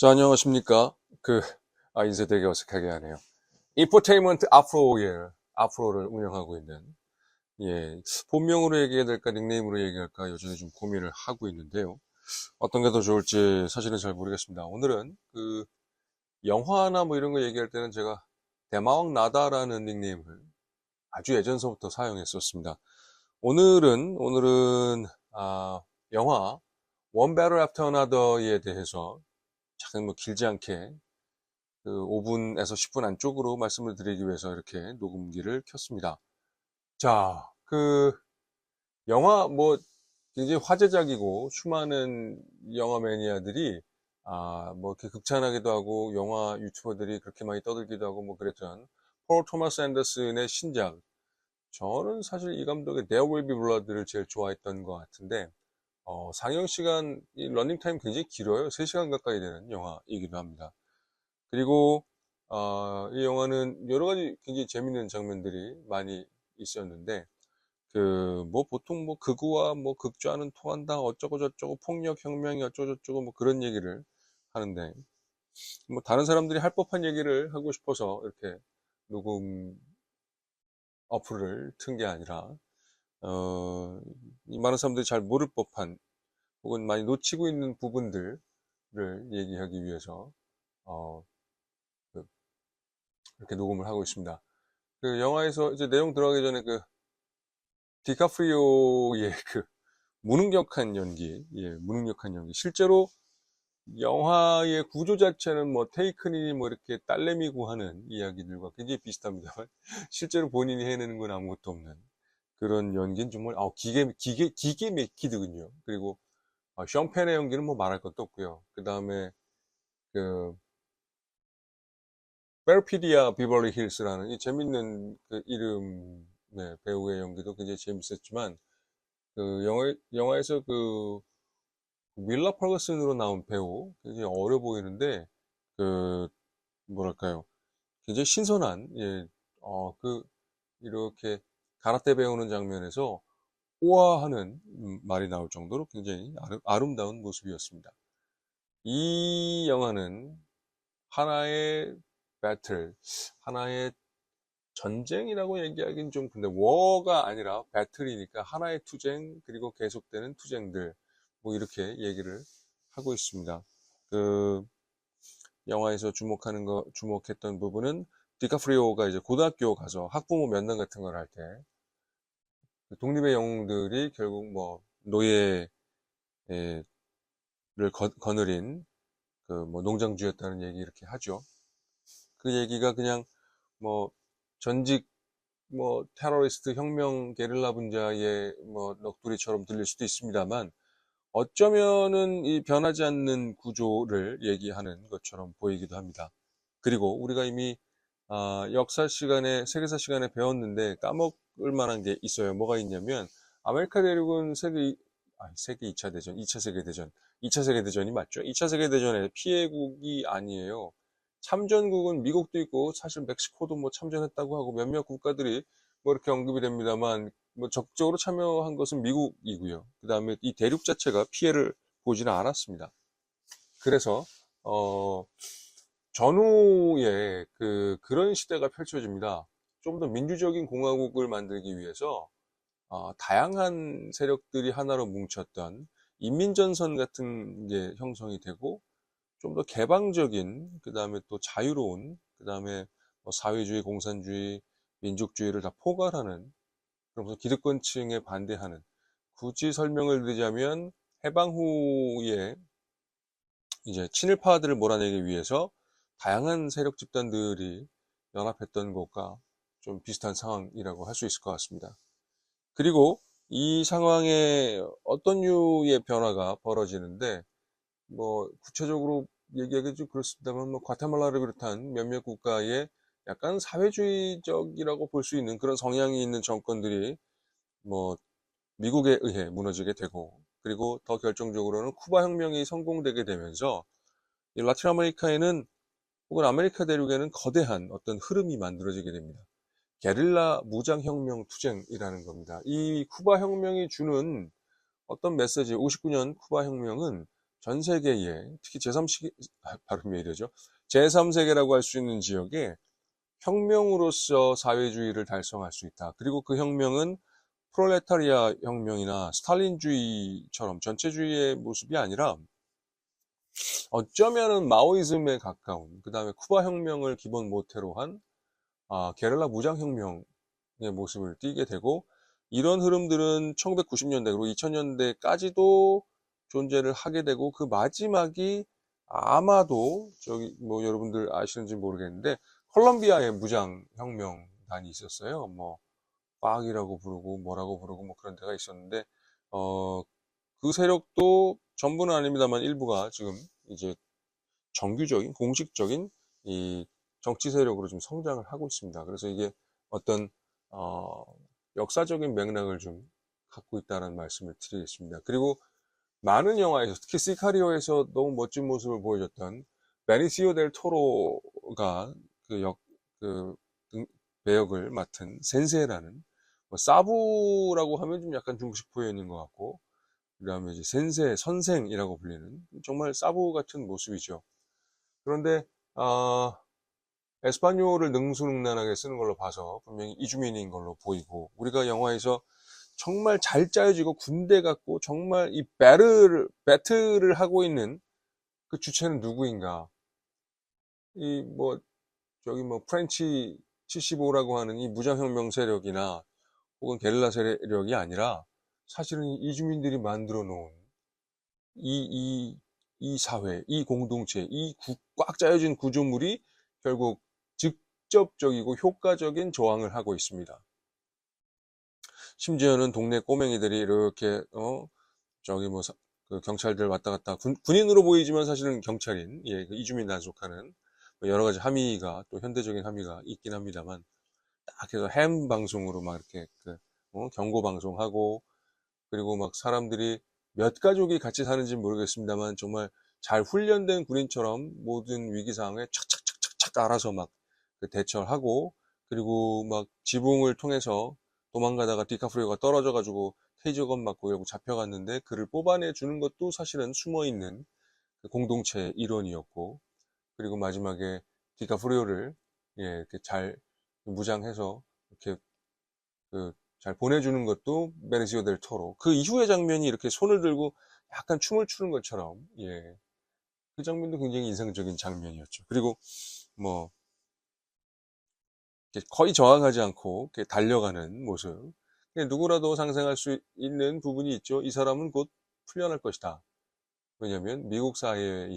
자, 안녕하십니까. 인쇄 되게 어색하게 하네요. 인포테인먼트 앞으로를 운영하고 있는, 본명으로 얘기해야 될까, 닉네임으로 얘기할까, 여전히 좀 고민을 하고 있는데요. 어떤 게 더 좋을지 사실은 잘 모르겠습니다. 오늘은 영화나 뭐 이런 거 얘기할 때는 제가 대마왕 나다라는 닉네임을 아주 예전서부터 사용했었습니다. 오늘은, 영화, One Battle After Another에 대해서 작은 뭐 길지 않게 5분에서 10분 안쪽으로 말씀을 드리기 위해서 이렇게 녹음기를 켰습니다. 자, 영화 뭐 굉장히 화제작이고 수많은 영화 매니아들이 뭐 이렇게 극찬하기도 하고 영화 유튜버들이 그렇게 많이 떠들기도 하고 뭐 그랬던 폴 토마스 앤더슨의 신작. 저는 사실 이 감독의 There Will Be Blood를 제일 좋아했던 것 같은데 상영 시간, 이 러닝 타임 굉장히 길어요. 3시간 가까이 되는 영화이기도 합니다. 그리고 이 영화는 여러 가지 굉장히 재밌는 장면들이 많이 있었는데 뭐 보통 뭐 극우와 뭐 극좌는 통한다 어쩌고 저쩌고 폭력 혁명이 어쩌고 저쩌고 뭐 그런 얘기를 하는데 뭐 다른 사람들이 할 법한 얘기를 하고 싶어서 이렇게 녹음 어플을 튼 게 아니라 이 많은 사람들이 잘 모를 법한 혹은 많이 놓치고 있는 부분들을 얘기하기 위해서 어, 그- 이렇게 녹음을 하고 있습니다. 영화에서 이제 내용 들어가기 전에 디카프리오의 무능력한 연기, 무능력한 연기. 실제로 영화의 구조 자체는 뭐 테이큰이 뭐 이렇게 딸내미고 하는 이야기들과 굉장히 비슷합니다만 실제로 본인이 해내는 건 아무것도 없는 그런 연기는 정말 기계 맥히드군요. 그리고 션 펜의 연기는 뭐 말할 것도 없고요. 그 다음에 그 페르피디아 비버리 힐스라는 이 재밌는 이름의 배우의 연기도 굉장히 재밌었지만 영화에서 윌라 퍼거슨으로 나온 배우 굉장히 어려 보이는데 그 뭐랄까요 굉장히 신선한 이렇게 가라테 배우는 장면에서 우아하는 말이 나올 정도로 굉장히 아름다운 모습이었습니다. 이 영화는 하나의 배틀, 하나의 전쟁이라고 얘기하기는 좀 근데 워가 아니라 배틀이니까 하나의 투쟁 그리고 계속되는 투쟁들 뭐 이렇게 얘기를 하고 있습니다. 그 영화에서 주목했던 부분은 디카프리오가 이제 고등학교 가서 학부모 면담 같은 걸 할 때 독립의 영웅들이 결국 뭐 노예를 거느린 뭐 농장주였다는 얘기 이렇게 하죠. 그 얘기가 그냥 뭐 전직 뭐 테러리스트 혁명 게릴라 분자의 뭐 넋두리처럼 들릴 수도 있습니다만 어쩌면은 이 변하지 않는 구조를 얘기하는 것처럼 보이기도 합니다. 그리고 우리가 이미 역사 시간에 세계사 시간에 배웠는데 까먹을 만한 게 있어요. 뭐가 있냐면 아메리카 대륙은 세계 2차 대전, 2차 세계대전, 2차 세계대전이 맞죠? 2차 세계대전의 피해국이 아니에요. 참전국은 미국도 있고 사실 멕시코도 뭐 참전했다고 하고 몇몇 국가들이 뭐 이렇게 언급이 됩니다만 뭐 적극적으로 참여한 것은 미국이고요. 그 다음에 이 대륙 자체가 피해를 보지는 않았습니다. 그래서 전후에 그런 시대가 펼쳐집니다. 좀 더 민주적인 공화국을 만들기 위해서 다양한 세력들이 하나로 뭉쳤던 인민전선 같은 게 형성이 되고 좀 더 개방적인 그 다음에 또 자유로운 그 다음에 뭐 사회주의, 공산주의, 민족주의를 다 포괄하는 그러면서 기득권층에 반대하는 굳이 설명을 드리자면 해방 후에 이제 친일파들을 몰아내기 위해서 다양한 세력 집단들이 연합했던 것과 좀 비슷한 상황이라고 할 수 있을 것 같습니다. 그리고 이 상황에 어떤 류의 변화가 벌어지는데 뭐 구체적으로 얘기하기 좀 그렇습니다만 뭐 과테말라를 비롯한 몇몇 국가의 약간 사회주의적이라고 볼 수 있는 그런 성향이 있는 정권들이 뭐 미국에 의해 무너지게 되고 그리고 더 결정적으로는 쿠바 혁명이 성공되게 되면서 이 라틴 아메리카에는 혹은 아메리카 대륙에는 거대한 어떤 흐름이 만들어지게 됩니다. 게릴라 무장혁명 투쟁이라는 겁니다. 이 쿠바 혁명이 주는 어떤 메시지, 59년 쿠바 혁명은 전 세계에, 특히 제3세계, 발음이 이러죠. 제3세계라고 할 수 있는 지역에 혁명으로서 사회주의를 달성할 수 있다. 그리고 그 혁명은 프롤레타리아 혁명이나 스탈린주의처럼 전체주의의 모습이 아니라 어쩌면은 마오이즘에 가까운, 그 다음에 쿠바 혁명을 기본 모태로 한 게릴라 무장혁명의 모습을 띠게 되고, 이런 흐름들은 1990년대 그리고 2000년대까지도 존재를 하게 되고, 그 마지막이 아마도 저기 뭐 여러분들 아시는지 모르겠는데 콜롬비아의 무장혁명단이 있었어요. 뭐 빡이라고 부르고 뭐라고 부르고 뭐 그런 데가 있었는데, 그 세력도 전부는 아닙니다만 일부가 지금 이제 정규적인 공식적인 이 정치 세력으로 좀 성장을 하고 있습니다. 그래서 이게 어떤 어, 역사적인 맥락을 좀 갖고 있다는 말씀을 드리겠습니다. 그리고 많은 영화에서, 특히 시카리오에서 너무 멋진 모습을 보여줬던 베니시오 델 토로가 그 그 배역을 맡은 센세라는, 뭐 사부라고 하면 좀 약간 중국식 표현인 것 같고, 그 다음에 이제 센세, 선생이라고 불리는 정말 사부 같은 모습이죠. 그런데 에스파뇰을 능수능란하게 쓰는 걸로 봐서 분명히 이주민인 걸로 보이고, 우리가 영화에서 정말 잘 짜여지고 군대 같고 정말 이 배틀을 하고 있는 그 주체는 누구인가? 이 뭐 저기 뭐 프렌치 75라고 하는 이 무장혁명 세력이나 혹은 게릴라 세력이 아니라 사실은 이주민들이 만들어 놓은 이, 이, 이 사회, 이 공동체, 꽉 짜여진 구조물이 결국 직접적이고 효과적인 저항을 하고 있습니다. 심지어는 동네 꼬맹이들이 이렇게 저기 뭐 그 경찰들 왔다 갔다 군인으로 보이지만 사실은 경찰인, 예, 그 이주민 단속하는 뭐 여러 가지 함의가, 또 현대적인 함의가 있긴 합니다만, 딱 해서 햄 방송으로 막 이렇게 경고 방송하고, 그리고 막 사람들이 몇 가족이 같이 사는지 모르겠습니다만 정말 잘 훈련된 군인처럼 모든 위기 상황에 착착착착착 알아서 막 대처를 하고, 그리고 막 지붕을 통해서 도망가다가 디카프리오가 떨어져가지고 테이저건 맞고 이러고 잡혀갔는데 그를 뽑아내 주는 것도 사실은 숨어있는 그 공동체의 일원이었고, 그리고 마지막에 디카프리오를, 예, 이렇게 잘 무장해서 이렇게 잘 보내주는 것도 베네시오 델 토로. 그 이후의 장면이 이렇게 손을 들고 약간 춤을 추는 것처럼, 예, 그 장면도 굉장히 인상적인 장면이었죠. 그리고 뭐 거의 저항하지 않고 이렇게 달려가는 모습. 누구라도 상상할 수 있는 부분이 있죠. 이 사람은 곧 풀려날 것이다. 왜냐하면 미국 사회에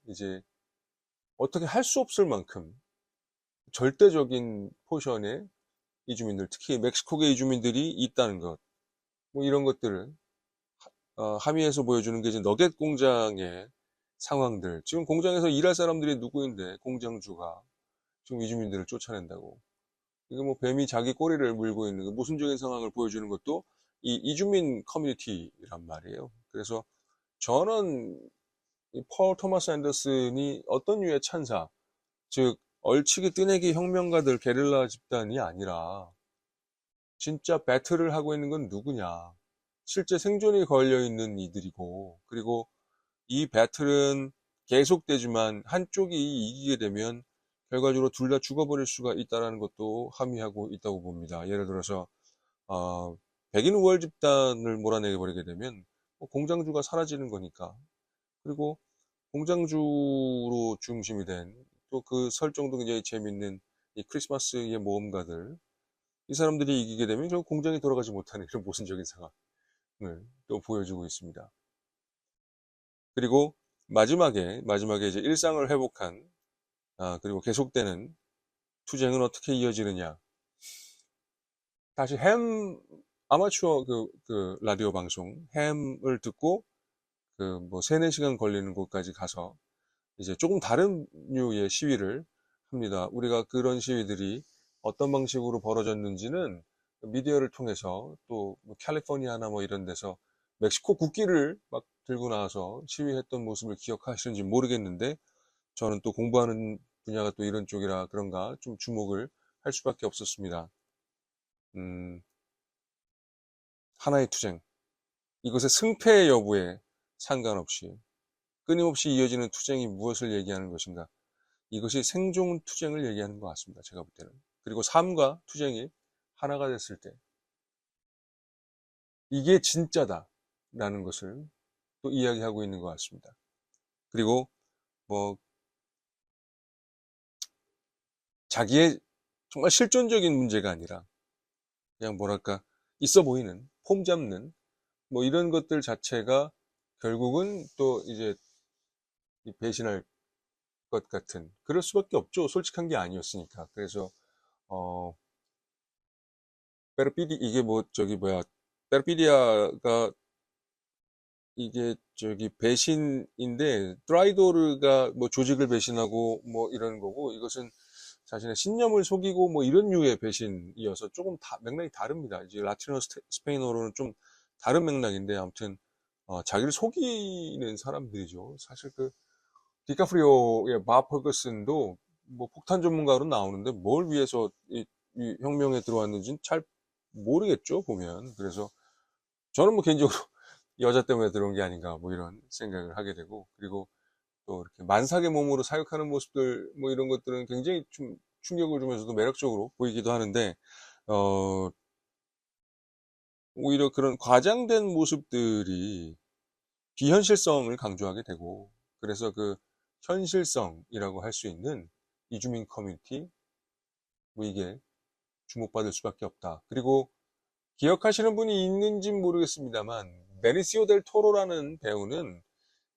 이제 어떻게 할 수 없을 만큼 절대적인 포션의 이주민들, 특히 멕시코계 이주민들이 있다는 것, 뭐 이런 것들을 함의에서 보여주는 게 이제 너겟 공장의 상황들. 지금 공장에서 일할 사람들이 누구인데 공장주가 지금 이주민들을 쫓아낸다고. 이게 뭐 뱀이 자기 꼬리를 물고 있는 그 모순적인 상황을 보여주는 것도 이 이주민 커뮤니티란 말이에요. 그래서 저는 이폴 토마스 앤더슨이 어떤 류의 찬사, 즉 얼치기 뜨내기 혁명가들 게릴라 집단이 아니라 진짜 배틀을 하고 있는 건 누구냐? 실제 생존이 걸려 있는 이들이고, 그리고 이 배틀은 계속되지만 한쪽이 이기게 되면 결과적으로 둘 다 죽어버릴 수가 있다는 것도 함의하고 있다고 봅니다. 예를 들어서 백인 우월 집단을 몰아내게 버리게 되면 공장주가 사라지는 거니까. 그리고 공장주로 중심이 된 또 그 설정도 굉장히 재밌는 이 크리스마스의 모험가들, 이 사람들이 이기게 되면 결국 공장이 돌아가지 못하는 이런 모순적인 상황을 또 보여주고 있습니다. 그리고 마지막에 이제 일상을 회복한, 그리고 계속되는 투쟁은 어떻게 이어지느냐. 다시 아마추어 라디오 방송, 햄을 듣고 뭐 3, 4시간 걸리는 곳까지 가서 이제 조금 다른 류의 시위를 합니다. 우리가 그런 시위들이 어떤 방식으로 벌어졌는지는 미디어를 통해서 또뭐 캘리포니아나 뭐 이런 데서 멕시코 국기를 막 들고 나와서 시위했던 모습을 기억하시는지 모르겠는데, 저는 또 공부하는 분야가 또 이런 쪽이라 그런가 좀 주목을 할 수밖에 없었습니다. 하나의 투쟁. 이것의 승패 여부에 상관없이 끊임없이 이어지는 투쟁이 무엇을 얘기하는 것인가? 이것이 생존 투쟁을 얘기하는 것 같습니다. 제가 볼 때는. 그리고 삶과 투쟁이 하나가 됐을 때 이게 진짜다라는 것을 또 이야기하고 있는 것 같습니다. 그리고 뭐 자기의 정말 실존적인 문제가 아니라 그냥 뭐랄까 있어 보이는 폼 잡는 뭐 이런 것들 자체가 결국은 또 이제 배신할 것 같은 그럴 수밖에 없죠. 솔직한 게 아니었으니까. 그래서 어 페르피디 이게 뭐 저기 뭐야 페르피디아가 이게 저기 배신인데 트라이도르가 뭐 조직을 배신하고 뭐 이런 거고 이것은 자신의 신념을 속이고 뭐 이런 류의 배신이어서 조금 맥락이 다릅니다. 이제 라틴어 스페인어로는 좀 다른 맥락인데 아무튼 자기를 속이는 사람들이죠. 사실 그 디카프리오의 바 퍼거슨도 뭐 폭탄 전문가로 나오는데 뭘 위해서 이 혁명에 들어왔는지는 잘 모르겠죠 보면. 그래서 저는 뭐 개인적으로 여자 때문에 들어온 게 아닌가 뭐 이런 생각을 하게 되고 그리고 또 이렇게 만삭의 몸으로 사역하는 모습들 뭐 이런 것들은 굉장히 좀 충격을 주면서도 매력적으로 보이기도 하는데 어 오히려 그런 과장된 모습들이 비현실성을 강조하게 되고 그래서 그 현실성이라고 할 수 있는 이주민 커뮤니티 뭐 이게 주목받을 수밖에 없다. 그리고 기억하시는 분이 있는지 모르겠습니다만 베니시오 델 토로라는 배우는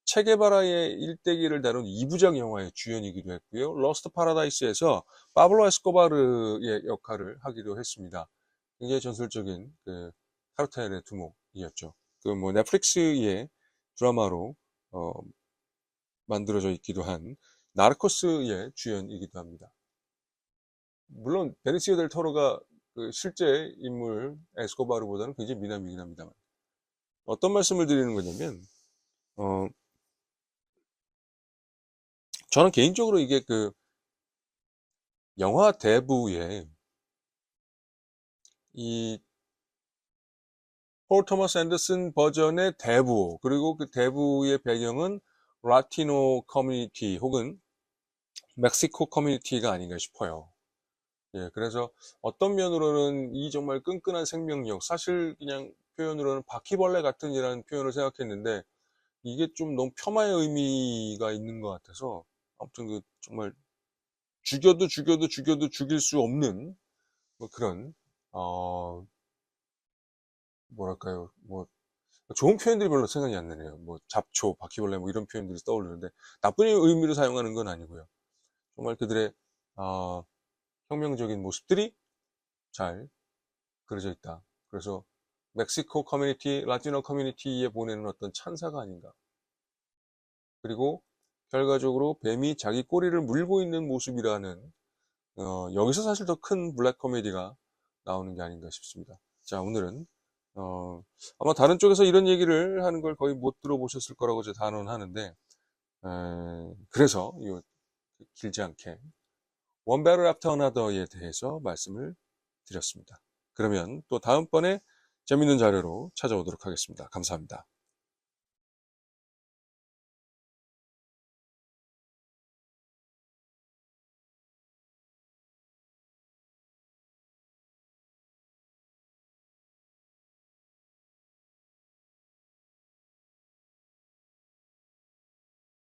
체게바라의 일대기를 다룬 2부작 영화의 주연이기도 했고요. 러스트 파라다이스에서 파블로 에스코바르의 역할을 하기도 했습니다. 굉장히 전설적인 그 카르텔의 두목이었죠. 그 뭐 넷플릭스의 드라마로 만들어져 있기도 한 나르코스의 주연이기도 합니다. 물론 베니시오 델 토로가 그 실제 인물 에스코바르보다는 굉장히 미남이긴 합니다만 어떤 말씀을 드리는 거냐면 저는 개인적으로 이게 그 영화 대부에 이 폴 토머스 앤더슨 버전의 대부 그리고 그 대부의 배경은 라티노 커뮤니티 혹은 멕시코 커뮤니티가 아닌가 싶어요. 예, 그래서 어떤 면으로는 이 정말 끈끈한 생명력, 사실 그냥 표현으로는 바퀴벌레 같은 이라는 표현을 생각했는데 이게 좀 너무 폄하의 의미가 있는 것 같아서 아무튼 그 정말 죽여도 죽일 수 없는 뭐 그런 뭐랄까요 뭐 좋은 표현들이 별로 생각이 안 나네요. 뭐 잡초, 바퀴벌레 뭐 이런 표현들이 떠오르는데 나쁜 의미로 사용하는 건 아니고요. 정말 그들의 어, 혁명적인 모습들이 잘 그려져 있다. 그래서 멕시코 커뮤니티, 라티노 커뮤니티에 보내는 어떤 찬사가 아닌가. 그리고 결과적으로 뱀이 자기 꼬리를 물고 있는 모습이라는 여기서 사실 더 큰 블랙 코미디가 나오는 게 아닌가 싶습니다. 자, 오늘은 아마 다른 쪽에서 이런 얘기를 하는 걸 거의 못 들어보셨을 거라고 제가 단언하는데 그래서 이 길지 않게 One Battle After Another에 대해서 말씀을 드렸습니다. 그러면 또 다음번에 재밌는 자료로 찾아오도록 하겠습니다. 감사합니다.